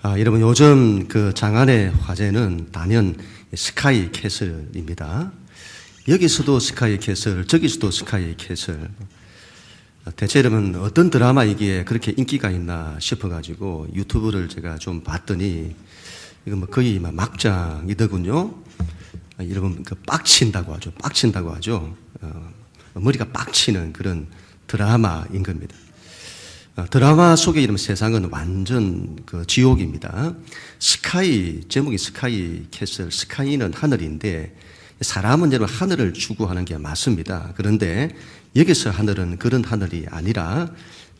여러분 요즘 그 장안의 화제는 단연 스카이 캐슬입니다. 여기서도 스카이 캐슬, 저기서도 스카이 캐슬. 대체 여러분 어떤 드라마이기에 그렇게 인기가 있나 싶어가지고 유튜브를 제가 좀 봤더니 이거 뭐 거의 막장이더군요. 여러분 그 빡친다고 하죠. 빡친다고 하죠. 머리가 빡치는 그런 드라마인 겁니다. 드라마 속에 이런 세상은 완전 그 지옥입니다. 스카이, 제목이 스카이 캐슬, 스카이는 하늘인데 사람은 여러분 하늘을 추구하는 게 맞습니다. 그런데 여기서 하늘은 그런 하늘이 아니라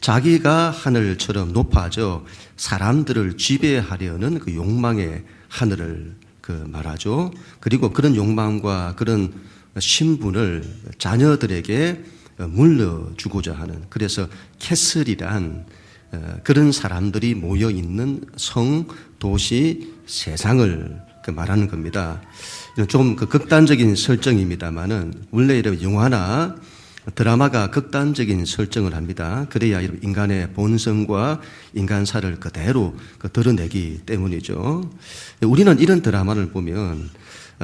자기가 하늘처럼 높아져 사람들을 지배하려는 그 욕망의 하늘을 그 말하죠. 그리고 그런 욕망과 그런 신분을 자녀들에게 물려주고자 하는, 그래서 캐슬이란 그런 사람들이 모여 있는 성, 도시, 세상을 말하는 겁니다. 좀 그 극단적인 설정입니다만은 원래 이런 영화나 드라마가 극단적인 설정을 합니다. 그래야 인간의 본성과 인간사를 그대로 드러내기 때문이죠. 우리는 이런 드라마를 보면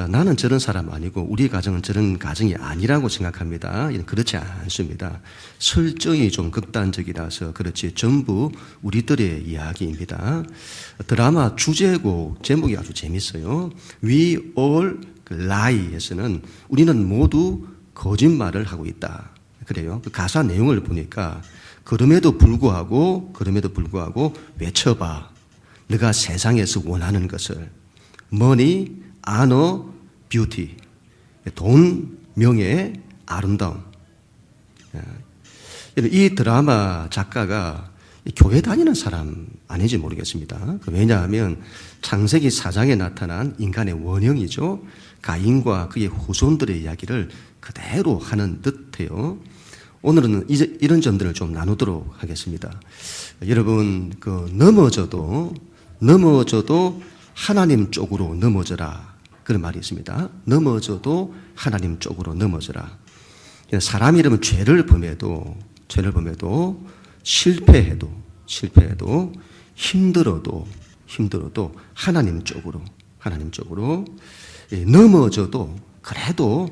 나는 저런 사람 아니고 우리 가정은 저런 가정이 아니라고 생각합니다. 그렇지 않습니다. 설정이 좀 극단적이라서 그렇지 전부 우리들의 이야기입니다. 드라마 주제곡 제목이 아주 재밌어요. We all lie에서는 우리는 모두 거짓말을 하고 있다. 그래요. 그 가사 내용을 보니까 그럼에도 불구하고 외쳐봐. 네가 세상에서 원하는 것을. money, honor, beauty. 돈, 명예, 아름다움. 이 드라마 작가가 교회 다니는 사람 아닌지 모르겠습니다. 왜냐하면 창세기 4장에 나타난 인간의 원형이죠. 가인과 그의 후손들의 이야기를 그대로 하는 듯해요. 오늘은 이런 점들을 좀 나누도록 하겠습니다. 여러분, 넘어져도 하나님 쪽으로 넘어져라. 그런 말이 있습니다. 넘어져도 하나님 쪽으로 넘어져라. 사람이 이러면 죄를 범해도 실패해도 힘들어도 하나님 쪽으로 넘어져도 그래도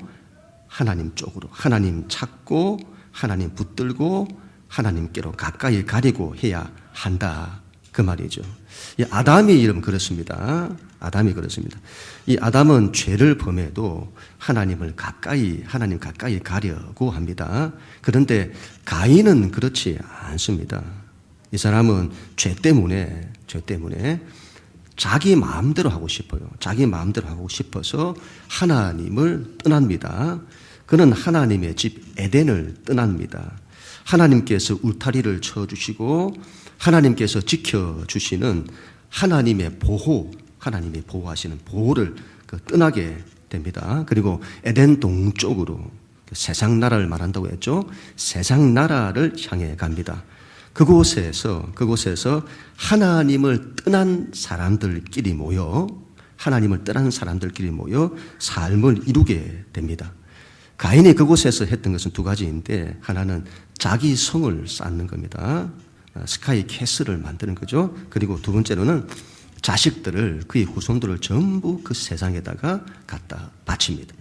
하나님 쪽으로, 하나님 찾고 하나님 붙들고 하나님께로 가까이 가려고 해야 한다. 그 말이죠. 이 아담이 이름 그렇습니다. 이 아담은 죄를 범해도 하나님 가까이 가려고 합니다. 그런데 가인은 그렇지 않습니다. 이 사람은 죄 때문에 자기 마음대로 하고 싶어요. 자기 마음대로 하고 싶어서 하나님을 떠납니다. 그는 하나님의 집 에덴을 떠납니다. 하나님께서 울타리를 쳐주시고 하나님께서 지켜주시는 하나님의 보호하시는 보호를 떠나게 됩니다. 그리고 에덴 동쪽으로 세상 나라를 말한다고 했죠. 세상 나라를 향해 갑니다. 그곳에서 하나님을 떠난 사람들끼리 모여 삶을 이루게 됩니다. 가인이 그곳에서 했던 것은 두 가지인데, 하나는 자기 성을 쌓는 겁니다. 스카이 캐슬을 만드는 거죠. 그리고 두 번째로는 자식들을, 그의 후손들을 전부 그 세상에다가 갖다 바칩니다.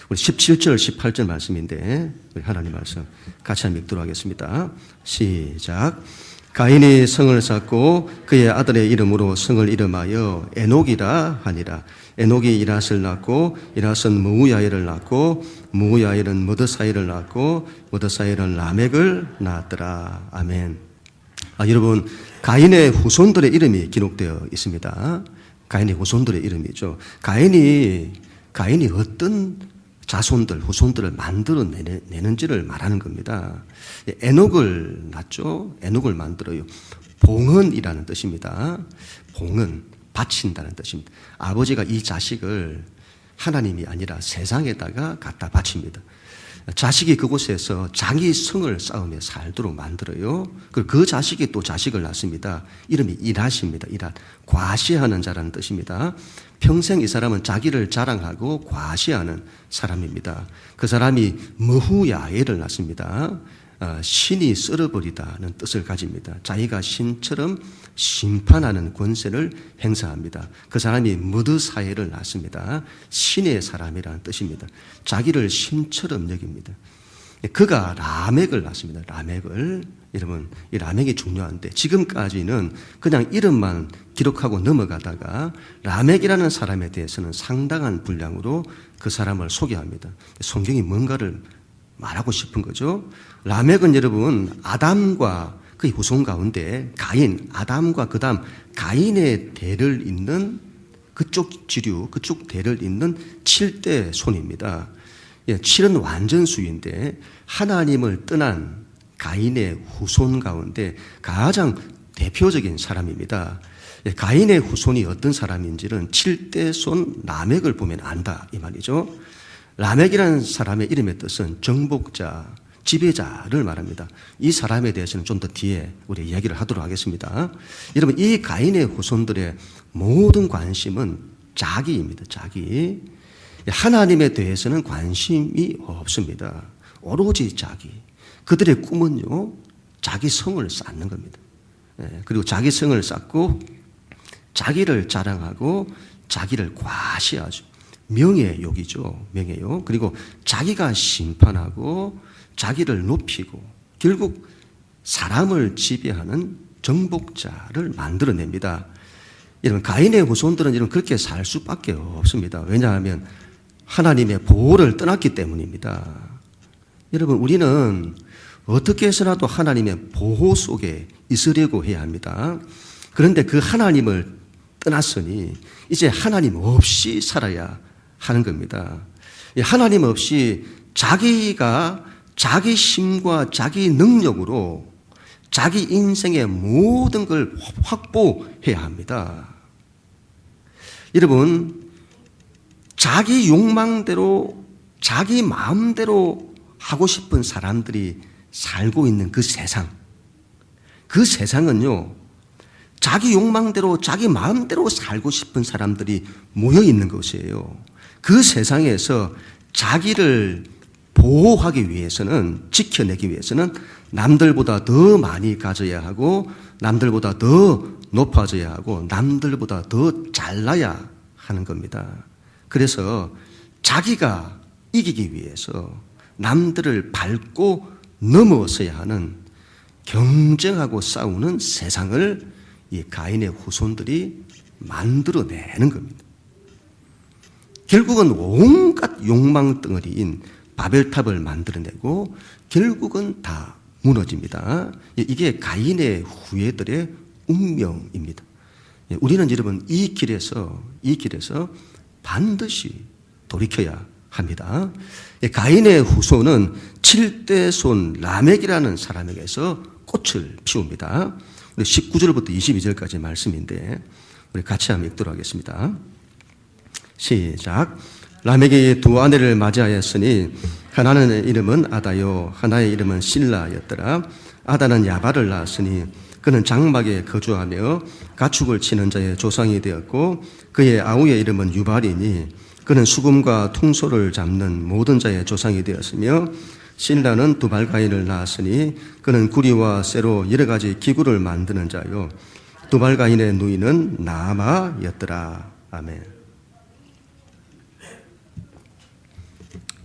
우리 17절, 18절 말씀인데, 우리 하나님 말씀 같이 한번 읽도록 하겠습니다. 시작. 가인이 성을 쌓고 그의 아들의 이름으로 성을 이름하여 에녹이라 하니라. 에녹이 이랏을 낳고 이랏은 무우야엘을 낳고 무우야엘은 머드사일을 낳고 머드사일은 라멕을 낳았더라. 아멘. 여러분, 가인의 후손들의 이름이 기록되어 있습니다. 가인의 후손들의 이름이죠. 가인이 어떤 후손들을 만들어내는지를 말하는 겁니다. 에녹을 낳죠. 에녹을 만들어요. 봉헌이라는 뜻입니다. 봉헌, 바친다는 뜻입니다. 아버지가 이 자식을 하나님이 아니라 세상에다가 갖다 바칩니다. 자식이 그곳에서 자기 성을 쌓으며 살도록 만들어요. 그 자식이 또 자식을 낳습니다. 이름이 이랏입니다. 이랏. 과시하는 자라는 뜻입니다. 평생 이 사람은 자기를 자랑하고 과시하는 사람입니다. 그 사람이 무후야엘을 낳습니다. 신이 썰어버리다는 뜻을 가집니다. 자기가 신처럼 심판하는 권세를 행사합니다. 그 사람이 무드사엘을 낳습니다. 신의 사람이라는 뜻입니다. 자기를 신처럼 여깁니다. 그가 라멕을 낳습니다. 라멕을. 여러분, 이 라멕이 중요한데 지금까지는 그냥 이름만 기록하고 넘어가다가 라멕이라는 사람에 대해서는 상당한 분량으로 그 사람을 소개합니다. 성경이 뭔가를 말하고 싶은 거죠. 라멕은 여러분 아담과 그 후손 가운데 가인, 아담과 그 다음 가인의 대를 잇는 그쪽 지류, 그쪽 대를 잇는 7대 손입니다. 7은 완전수인데 하나님을 떠난 가인의 후손 가운데 가장 대표적인 사람입니다. 가인의 후손이 어떤 사람인지는 7대 손 라멕을 보면 안다 이 말이죠. 라멕이라는 사람의 이름의 뜻은 정복자, 지배자를 말합니다. 이 사람에 대해서는 좀 더 뒤에 우리 이야기를 하도록 하겠습니다. 여러분, 이 가인의 후손들의 모든 관심은 자기입니다. 자기. 하나님에 대해서는 관심이 없습니다. 오로지 자기. 그들의 꿈은요, 자기 성을 쌓는 겁니다. 그리고 자기 성을 쌓고 자기를 자랑하고 자기를 과시하죠. 명예욕이죠. 명예욕. 그리고 자기가 심판하고 자기를 높이고 결국 사람을 지배하는 정복자를 만들어냅니다. 여러분, 가인의 후손들은 여러분 그렇게 살 수밖에 없습니다. 왜냐하면 하나님의 보호를 떠났기 때문입니다. 여러분, 우리는 어떻게 해서라도 하나님의 보호 속에 있으려고 해야 합니다. 그런데 그 하나님을 떠났으니 이제 하나님 없이 살아야 하는 겁니다. 하나님 없이 자기가 자기 힘과 자기 능력으로 자기 인생의 모든 걸 확보해야 합니다. 여러분, 자기 욕망대로 자기 마음대로 하고 싶은 사람들이 살고 있는 그 세상, 그 세상은요, 자기 욕망대로 자기 마음대로 살고 싶은 사람들이 모여 있는 것이에요. 그 세상에서 자기를 보호하기 위해서는, 지켜내기 위해서는 남들보다 더 많이 가져야 하고 남들보다 더 높아져야 하고 남들보다 더 잘나야 하는 겁니다. 그래서 자기가 이기기 위해서 남들을 밟고 넘어서야 하는 경쟁하고 싸우는 세상을 이 가인의 후손들이 만들어내는 겁니다. 결국은 온갖 욕망 덩어리인 바벨탑을 만들어내고 결국은 다 무너집니다. 이게 가인의 후예들의 운명입니다. 우리는 여러분 이 길에서 반드시 돌이켜야 합니다. 가인의 후손은 7대 손 라멕이라는 사람에게서 꽃을 피웁니다. 19절부터 22절까지 말씀인데 우리 같이 한번 읽도록 하겠습니다. 시작. 라멕이 두 아내를 맞이하였으니 하나는 이름은 아다요 하나의 이름은 실라였더라. 아다는 야발을 낳았으니 그는 장막에 거주하며 가축을 치는 자의 조상이 되었고 그의 아우의 이름은 유발이니 그는 수금과 퉁소를 잡는 모든 자의 조상이 되었으며 실라는 두발가인을 낳았으니 그는 구리와 쇠로 여러 가지 기구를 만드는 자요 두발가인의 누이는 나아마였더라. 아멘.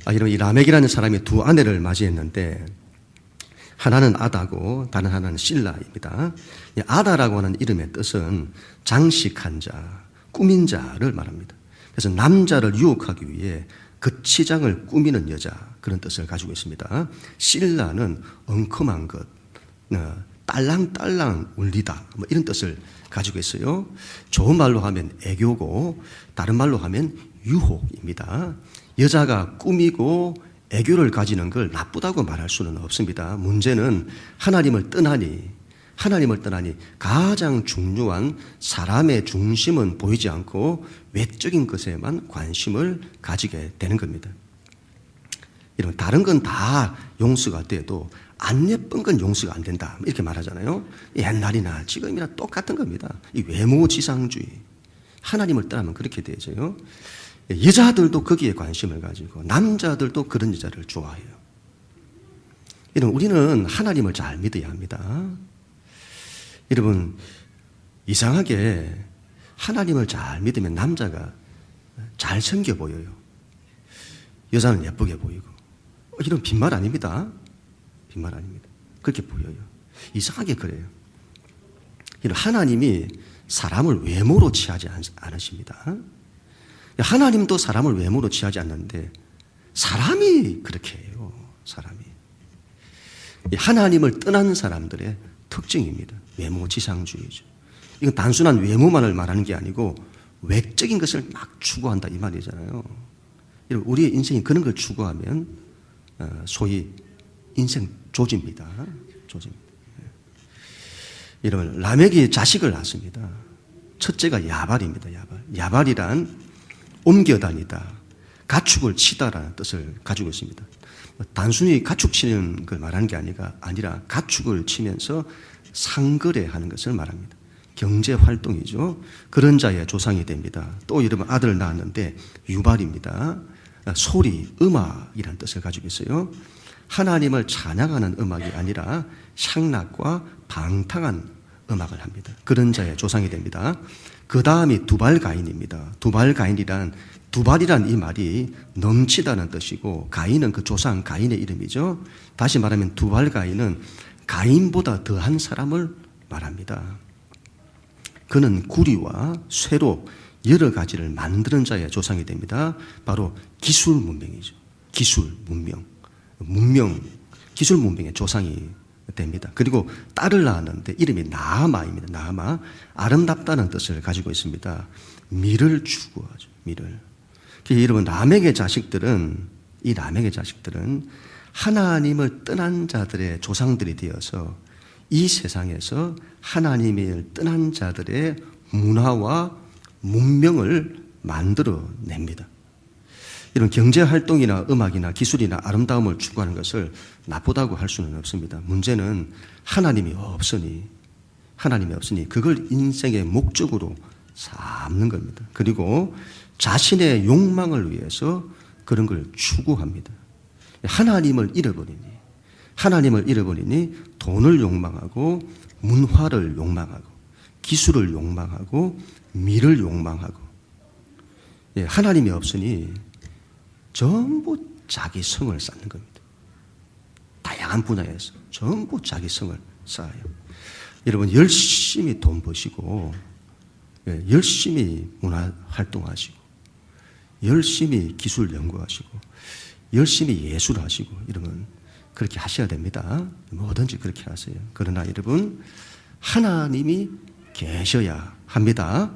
여러분, 이 라멕이라는 사람이 두 아내를 맞이했는데 하나는 아다고 다른 하나는 실라입니다. 이 아다라고 하는 이름의 뜻은 장식한 자, 꾸민 자를 말합니다. 그래서 남자를 유혹하기 위해 거치장을 꾸미는 여자, 그런 뜻을 가지고 있습니다. 실라는 엉큼한 것, 딸랑딸랑 울리다, 뭐 이런 뜻을 가지고 있어요. 좋은 말로 하면 애교고 다른 말로 하면 유혹입니다. 여자가 꾸미고 애교를 가지는 걸 나쁘다고 말할 수는 없습니다. 문제는 하나님을 떠나니 가장 중요한 사람의 중심은 보이지 않고 외적인 것에만 관심을 가지게 되는 겁니다. 이런 다른 건 다 용서가 돼도 안 예쁜 건 용서가 안 된다 이렇게 말하잖아요. 옛날이나 지금이나 똑같은 겁니다. 이 외모지상주의, 하나님을 떠나면 그렇게 되죠. 여자들도 거기에 관심을 가지고 남자들도 그런 여자를 좋아해요. 여러분, 우리는 하나님을 잘 믿어야 합니다. 여러분, 이상하게 하나님을 잘 믿으면 남자가 잘생겨 보여요. 여자는 예쁘게 보이고. 이런 빈말 아닙니다. 빈말 아닙니다. 그렇게 보여요. 이상하게 그래요. 하나님이 사람을 외모로 취하지 않으십니다. 하나님도 사람을 외모로 취하지 않는데 사람이 그렇게 해요. 사람이. 하나님을 떠난 사람들의 특징입니다. 외모지상주의죠. 이건 단순한 외모만을 말하는 게 아니고 외적인 것을 막 추구한다 이 말이잖아요. 우리의 인생이 그런 걸 추구하면 소위 인생 조지입니다. 조지입니다. 여러분, 라멕이 자식을 낳습니다. 첫째가 야발입니다. 야발이란 옮겨다니다, 가축을 치다라는 뜻을 가지고 있습니다. 단순히 가축 치는 걸 말하는 게 아니라 가축을 치면서 상거래하는 것을 말합니다. 경제활동이죠. 그런 자의 조상이 됩니다. 또 여러분, 아들을 낳았는데 유발입니다. 소리, 음악이라는 뜻을 가지고 있어요. 하나님을 찬양하는 음악이 아니라 향락과 방탕한 음악을 합니다. 그런 자의 조상이 됩니다. 그 다음이 두발가인입니다. 두발이란 이 말이 넘치다는 뜻이고, 가인은 그 조상 가인의 이름이죠. 다시 말하면 두발가인은 가인보다 더한 사람을 말합니다. 그는 구리와 쇠로 여러 가지를 만드는 자의 조상이 됩니다. 바로 기술 문명이죠. 기술 문명, 기술 문명의 조상이 됩니다. 그리고 딸을 낳았는데 이름이 나아마입니다. 나아마, 아름답다는 뜻을 가지고 있습니다. 미를 추구하죠. 미를. 여러분, 라멕의 자식들은 하나님을 떠난 자들의 조상들이 되어서 이 세상에서 하나님을 떠난 자들의 문화와 문명을 만들어냅니다. 이런 경제활동이나 음악이나 기술이나 아름다움을 추구하는 것을 나쁘다고 할 수는 없습니다. 문제는 하나님이 없으니 그걸 인생의 목적으로 삼는 겁니다. 그리고 자신의 욕망을 위해서 그런 걸 추구합니다. 하나님을 잃어버리니 돈을 욕망하고 문화를 욕망하고 기술을 욕망하고 미를 욕망하고, 하나님이 없으니 전부 자기 성을 쌓는 겁니다. 다양한 분야에서 전부 자기 성을 쌓아요. 여러분, 열심히 돈 버시고, 열심히 문화 활동하시고, 열심히 기술 연구하시고, 열심히 예술하시고, 여러분 그렇게 하셔야 됩니다. 뭐든지 그렇게 하세요. 그러나 여러분, 하나님이 계셔야 합니다.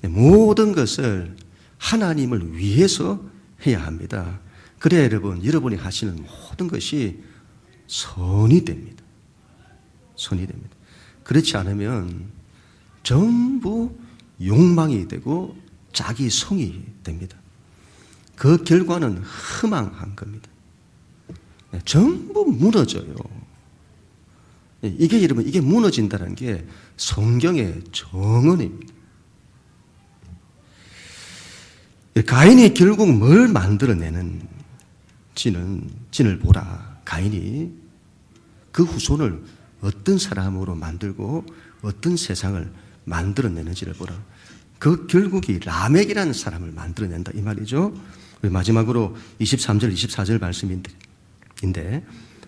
모든 것을 하나님을 위해서 해야 합니다. 그래야 여러분이 하시는 모든 것이 선이 됩니다. 선이 됩니다. 그렇지 않으면 전부 욕망이 되고 자기 성이 됩니다. 그 결과는 허망한 겁니다. 전부 무너져요. 이게 무너진다는 게 성경의 정언입니다. 가인이 결국 뭘 만들어내는지를 보라. 가인이 그 후손을 어떤 사람으로 만들고 어떤 세상을 만들어내는지를 보라. 그 결국이 라멕이라는 사람을 만들어낸다 이 말이죠. 우리 마지막으로 23절 24절 말씀인데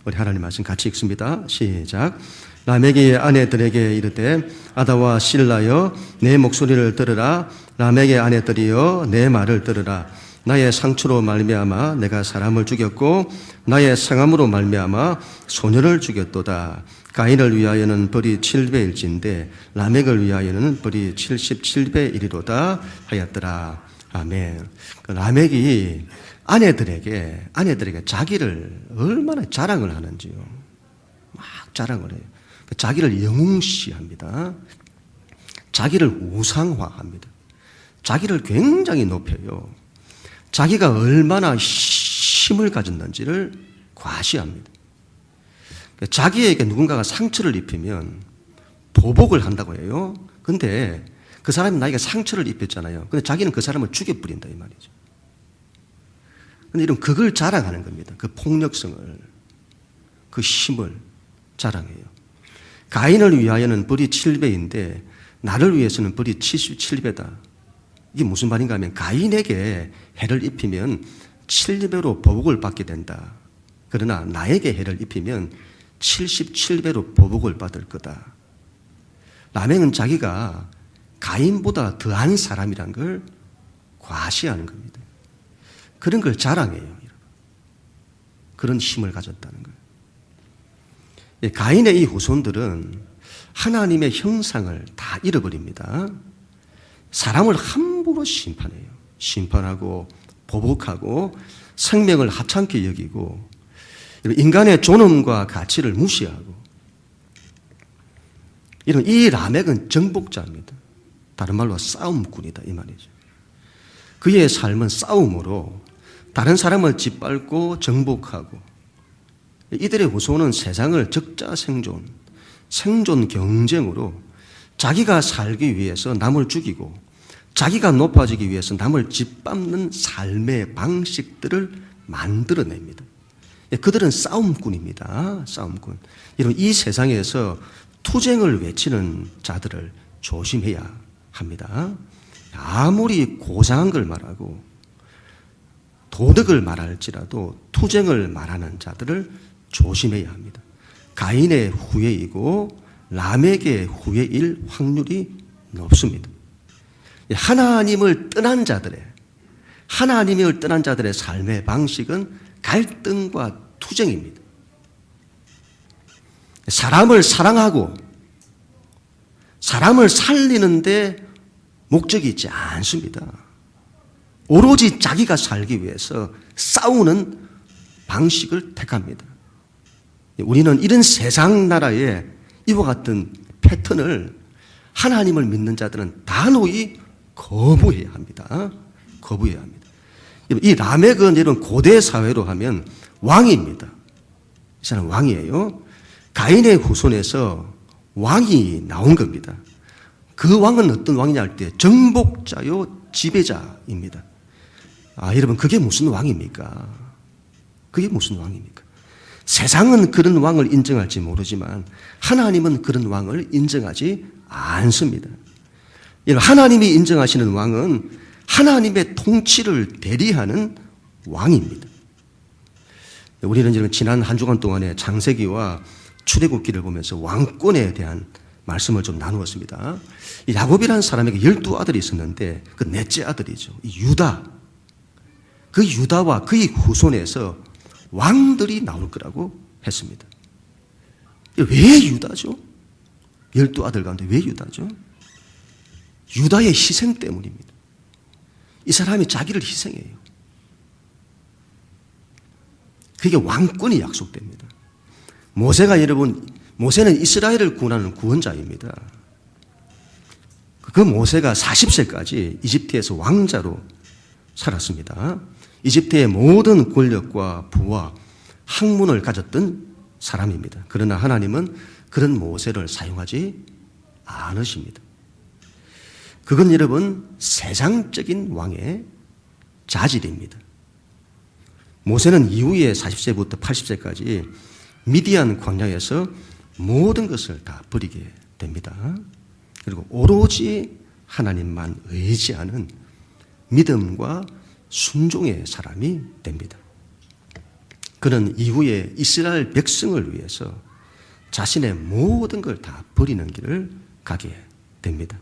우리 하나님 말씀 같이 읽습니다. 시작. 라멕의 아내들에게 이르되 아다와 실라여 내 목소리를 들으라. 라멕의 아내들이여 내 말을 들으라. 나의 상처로 말미암아 내가 사람을 죽였고 나의 상함으로 말미암아 소녀를 죽였도다. 가인을 위하여는 벌이 7배일진데 라멕을 위하여는 벌이 77배이리로다 하였더라. 아멘. 라멕이 아내들에게 자기를 얼마나 자랑을 하는지요. 막 자랑을 해요. 자기를 영웅시합니다. 자기를 우상화합니다. 자기를 굉장히 높여요. 자기가 얼마나 힘을 가졌는지를 과시합니다. 자기에게 누군가가 상처를 입히면 보복을 한다고 해요. 근데 그 사람이 나에게 상처를 입혔잖아요. 근데 자기는 그 사람을 죽여버린다 이 말이죠. 근데 그걸 자랑하는 겁니다. 그 폭력성을. 그 힘을 자랑해요. 가인을 위하여는 벌이 7배인데 나를 위해서는 벌이 77배다. 이게 무슨 말인가 하면 가인에게 해를 입히면 7배로 보복을 받게 된다. 그러나 나에게 해를 입히면 77배로 보복을 받을 거다. 라멕은 자기가 가인보다 더한 사람이란 걸 과시하는 겁니다. 그런 걸 자랑해요. 그런 힘을 가졌다는 거예요. 가인의 이 후손들은 하나님의 형상을 다 잃어버립니다. 사람을 함부로 심판해요. 심판하고 보복하고 생명을 하찮게 여기고 인간의 존엄과 가치를 무시하고 이런 이 라멕은 정복자입니다. 다른 말로 싸움꾼이다 이 말이죠. 그의 삶은 싸움으로 다른 사람을 짓밟고 정복하고 이들의 후손은 세상을 적자생존, 생존 경쟁으로 자기가 살기 위해서 남을 죽이고 자기가 높아지기 위해서 남을 짓밟는 삶의 방식들을 만들어냅니다. 그들은 싸움꾼입니다. 싸움꾼. 이런 이 세상에서 투쟁을 외치는 자들을 조심해야 합니다. 아무리 고상한 걸 말하고 도덕을 말할지라도 투쟁을 말하는 자들을 조심해야 합니다. 가인의 후예이고 라멕의 후예일 확률이 높습니다. 하나님을 떠난 자들의 삶의 방식은 갈등과 투쟁입니다. 사람을 사랑하고 사람을 살리는데 목적이 있지 않습니다. 오로지 자기가 살기 위해서 싸우는 방식을 택합니다. 우리는 이런 세상 나라의 이와 같은 패턴을 하나님을 믿는 자들은 단호히 거부해야 합니다. 거부해야 합니다. 이 라멕은 이런 고대 사회로 하면 왕입니다. 이 사람은 왕이에요. 가인의 후손에서 왕이 나온 겁니다. 그 왕은 어떤 왕이냐 할 때 정복자요 지배자입니다. 여러분 그게 무슨 왕입니까? 그게 무슨 왕입니까? 세상은 그런 왕을 인정할지 모르지만 하나님은 그런 왕을 인정하지 않습니다. 하나님이 인정하시는 왕은 하나님의 통치를 대리하는 왕입니다. 우리는 지난 한 주간 동안에 창세기와 출애굽기를 보면서 왕권에 대한 말씀을 좀 나누었습니다. 야곱이라는 사람에게 12아들이 있었는데 그 넷째 아들이죠. 유다. 그 유다와 그의 후손에서 왕들이 나올 거라고 했습니다. 왜 유다죠? 12아들 가운데 왜 유다죠? 유다의 희생 때문입니다. 이 사람이 자기를 희생해요. 그게 왕권이 약속됩니다. 모세는 이스라엘을 구원하는 구원자입니다. 그 모세가 40세까지 이집트에서 왕자로 살았습니다. 이집트의 모든 권력과 부와 학문을 가졌던 사람입니다. 그러나 하나님은 그런 모세를 사용하지 않으십니다. 그건 여러분 세상적인 왕의 자질입니다. 모세는 이후에 40세부터 80세까지 미디안 광야에서 모든 것을 다 버리게 됩니다. 그리고 오로지 하나님만 의지하는 믿음과 순종의 사람이 됩니다. 그는 이후에 이스라엘 백성을 위해서 자신의 모든 걸 다 버리는 길을 가게 됩니다.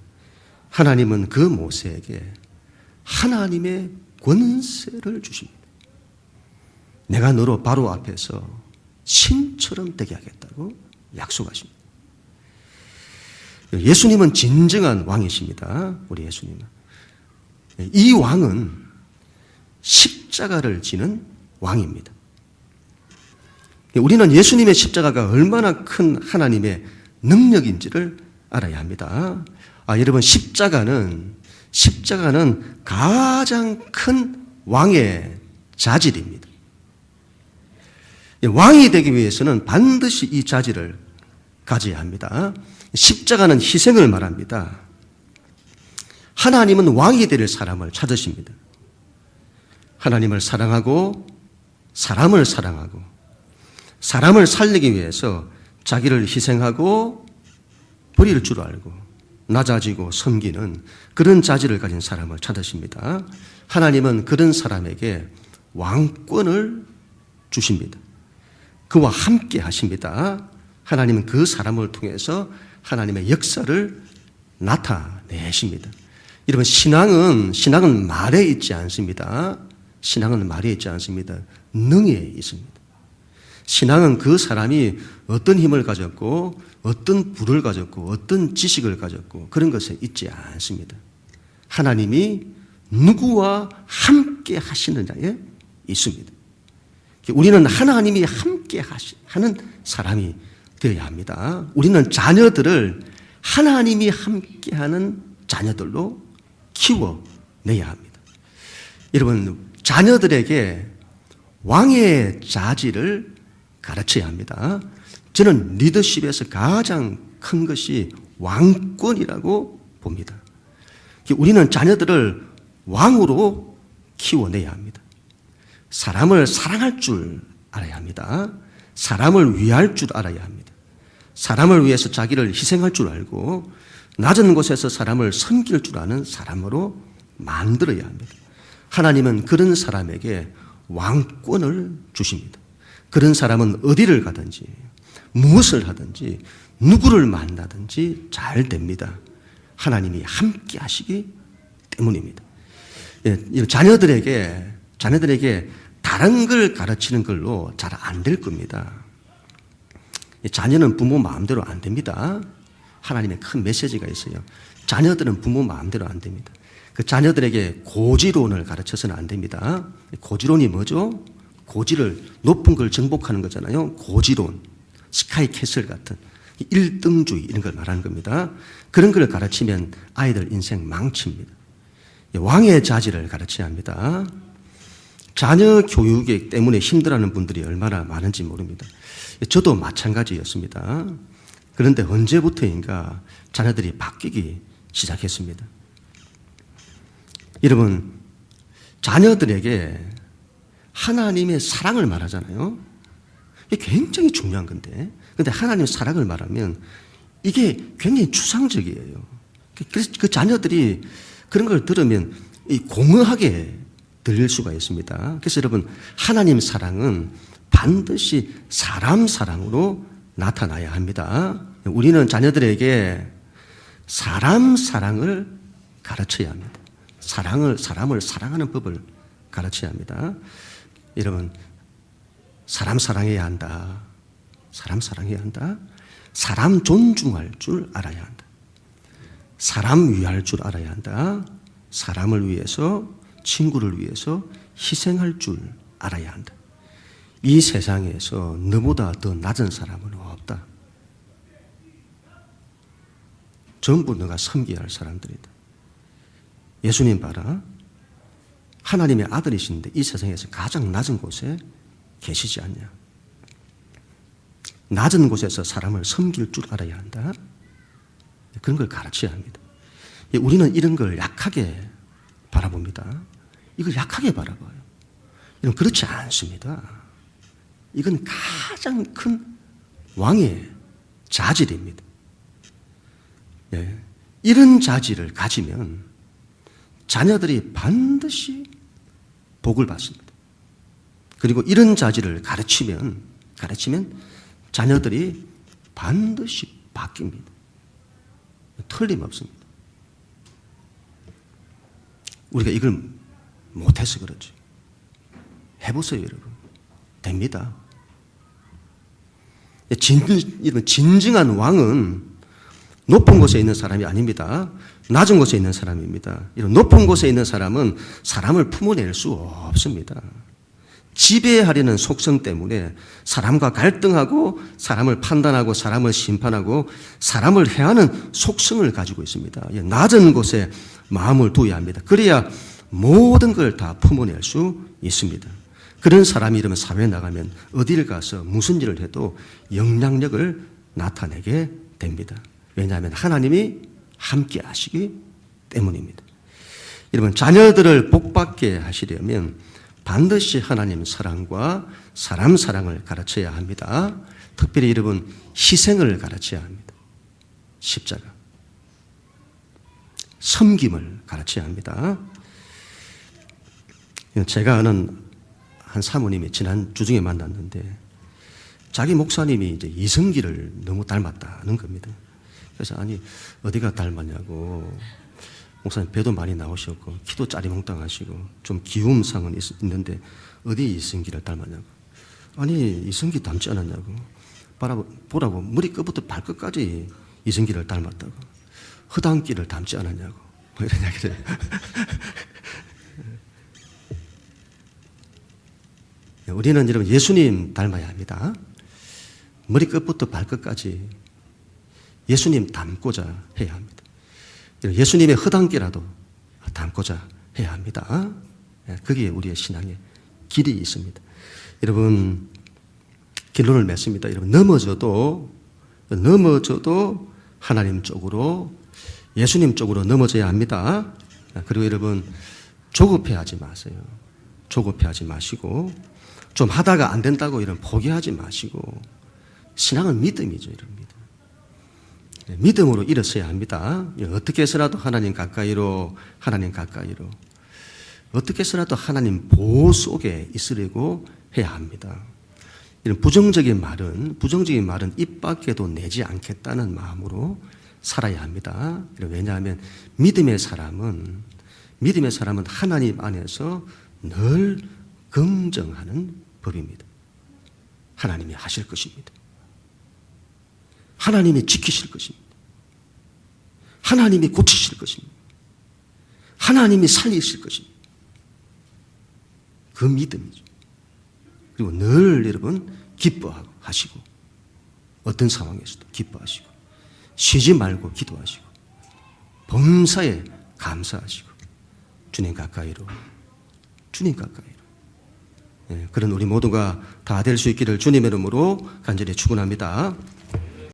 하나님은 그 모세에게 하나님의 권세를 주십니다. 내가 너로 바로 앞에서 신처럼 되게 하겠다고 약속하십니다. 예수님은 진정한 왕이십니다. 우리 예수님은. 이 왕은 십자가를 지는 왕입니다. 우리는 예수님의 십자가가 얼마나 큰 하나님의 능력인지를 알아야 합니다. 여러분 십자가는 가장 큰 왕의 자질입니다. 왕이 되기 위해서는 반드시 이 자질을 가져야 합니다. 십자가는 희생을 말합니다. 하나님은 왕이 될 사람을 찾으십니다. 하나님을 사랑하고 사람을 사랑하고 사람을 살리기 위해서 자기를 희생하고 버릴 줄 알고 낮아지고 섬기는 그런 자질을 가진 사람을 찾으십니다. 하나님은 그런 사람에게 왕권을 주십니다. 그와 함께 하십니다. 하나님은 그 사람을 통해서 하나님의 역사를 나타내십니다. 여러분, 신앙은 말에 있지 않습니다. 신앙은 말에 있지 않습니다. 능에 있습니다. 신앙은 그 사람이 어떤 힘을 가졌고 어떤 부를 가졌고 어떤 지식을 가졌고 그런 것에 있지 않습니다. 하나님이 누구와 함께 하시느냐에 있습니다. 우리는 하나님이 함께 하는 사람이 되어야 합니다. 우리는 자녀들을 하나님이 함께하는 자녀들로 키워내야 합니다. 여러분, 자녀들에게 왕의 자질을 가르쳐야 합니다. 저는 리더십에서 가장 큰 것이 왕권이라고 봅니다. 우리는 자녀들을 왕으로 키워내야 합니다. 사람을 사랑할 줄 알아야 합니다. 사람을 위할 줄 알아야 합니다. 사람을 위해서 자기를 희생할 줄 알고 낮은 곳에서 사람을 섬길 줄 아는 사람으로 만들어야 합니다. 하나님은 그런 사람에게 왕권을 주십니다. 그런 사람은 어디를 가든지 무엇을 하든지 누구를 만나든지 잘 됩니다. 하나님이 함께 하시기 때문입니다. 자녀들에게 다른 걸 가르치는 걸로 잘 안 될 겁니다. 자녀는 부모 마음대로 안 됩니다. 하나님의 큰 메시지가 있어요. 자녀들은 부모 마음대로 안 됩니다. 그 자녀들에게 고지론을 가르쳐서는 안 됩니다. 고지론이 뭐죠? 고지를 높은 걸 정복하는 거잖아요. 고지론, 스카이캐슬 같은 1등주의 이런 걸 말하는 겁니다. 그런 걸 가르치면 아이들 인생 망칩니다. 왕의 자질을 가르쳐야 합니다. 자녀 교육 때문에 힘들어하는 분들이 얼마나 많은지 모릅니다. 저도 마찬가지였습니다. 그런데 언제부터인가 자녀들이 바뀌기 시작했습니다. 여러분, 자녀들에게 하나님의 사랑을 말하잖아요. 이게 굉장히 중요한 건데, 근데 하나님의 사랑을 말하면 이게 굉장히 추상적이에요. 그래서 그 자녀들이 그런 걸 들으면 공허하게 들릴 수가 있습니다. 그래서 여러분, 하나님 사랑은 반드시 사람 사랑으로 나타나야 합니다. 우리는 자녀들에게 사람 사랑을 가르쳐야 합니다. 사람을 사랑하는 법을 가르쳐야 합니다. 여러분, 사람 사랑해야 한다. 사람 사랑해야 한다. 사람 존중할 줄 알아야 한다. 사람 위할 줄 알아야 한다. 사람을 위해서, 친구를 위해서 희생할 줄 알아야 한다. 이 세상에서 너보다 더 낮은 사람은 없다. 전부 너가 섬겨야 할 사람들이다. 예수님 봐라. 하나님의 아들이신데 이 세상에서 가장 낮은 곳에 계시지 않냐. 낮은 곳에서 사람을 섬길 줄 알아야 한다. 그런 걸 가르쳐야 합니다. 우리는 이런 걸 약하게 바라봅니다. 이걸 약하게 바라봐요. 이건 그렇지 않습니다. 이건 가장 큰 왕의 자질입니다. 네. 이런 자질을 가지면 자녀들이 반드시 복을 받습니다. 그리고 이런 자질을 가르치면 자녀들이 반드시 바뀝니다. 틀림없습니다. 우리가 이걸 못해서 그렇죠. 해보세요, 여러분. 됩니다. 진정한 왕은 높은 곳에 있는 사람이 아닙니다. 낮은 곳에 있는 사람입니다. 이런 높은 곳에 있는 사람은 사람을 품어낼 수 없습니다. 지배하려는 속성 때문에 사람과 갈등하고 사람을 판단하고 사람을 심판하고 사람을 해하는 속성을 가지고 있습니다. 낮은 곳에 마음을 두어야 합니다. 그래야 모든 걸 다 품어낼 수 있습니다. 그런 사람이 이러면 사회에 나가면 어디를 가서 무슨 일을 해도 영향력을 나타내게 됩니다. 왜냐하면 하나님이 함께 하시기 때문입니다. 여러분, 자녀들을 복받게 하시려면 반드시 하나님 사랑과 사람 사랑을 가르쳐야 합니다. 특별히 여러분 희생을 가르쳐야 합니다. 십자가. 섬김을 가르쳐야 합니다. 제가 아는 한 사모님이 지난 주중에 만났는데 자기 목사님이 이제 이성기를 너무 닮았다는 겁니다. 그래서 아니 어디가 닮았냐고. 목사님 배도 많이 나오셨고 키도 짜리몽땅하시고 좀 기움상은 있는데 어디 이성기를 닮았냐고. 아니 이성기 닮지 않았냐고. 보라고 머리 끝부터 발끝까지 이성기를 닮았다고. 허당기를 닮지 않았냐고. 뭐 이런 이야기를. 우리는 여러분 예수님 닮아야 합니다. 머리 끝부터 발끝까지 예수님 닮고자 해야 합니다. 예수님의 허당기라도 닮고자 해야 합니다. 그게 우리의 신앙의 길이 있습니다. 여러분 결론을 맺습니다. 여러분 넘어져도 하나님 쪽으로 예수님 쪽으로 넘어져야 합니다. 그리고 여러분 조급해하지 마세요. 조급해하지 마시고 좀 하다가 안 된다고 이런 포기하지 마시고 신앙은 믿음이죠. 이럽니다. 믿음으로 일어서야 합니다. 어떻게 해서라도 하나님 가까이로 어떻게 해서라도 하나님 보호 속에 있으려고 해야 합니다. 이런 부정적인 말은 입 밖에도 내지 않겠다는 마음으로 살아야 합니다. 왜냐하면 믿음의 사람은 하나님 안에서 늘 긍정하는 법입니다. 하나님이 하실 것입니다. 하나님이 지키실 것입니다. 하나님이 고치실 것입니다. 하나님이 살리실 것입니다. 그 믿음이죠. 그리고 늘 여러분 기뻐하시고 어떤 상황에서도 기뻐하시고 쉬지 말고 기도하시고 범사에 감사하시고 주님 가까이로 그런 우리 모두가 다 될 수 있기를 주님의 이름으로 간절히 축원합니다.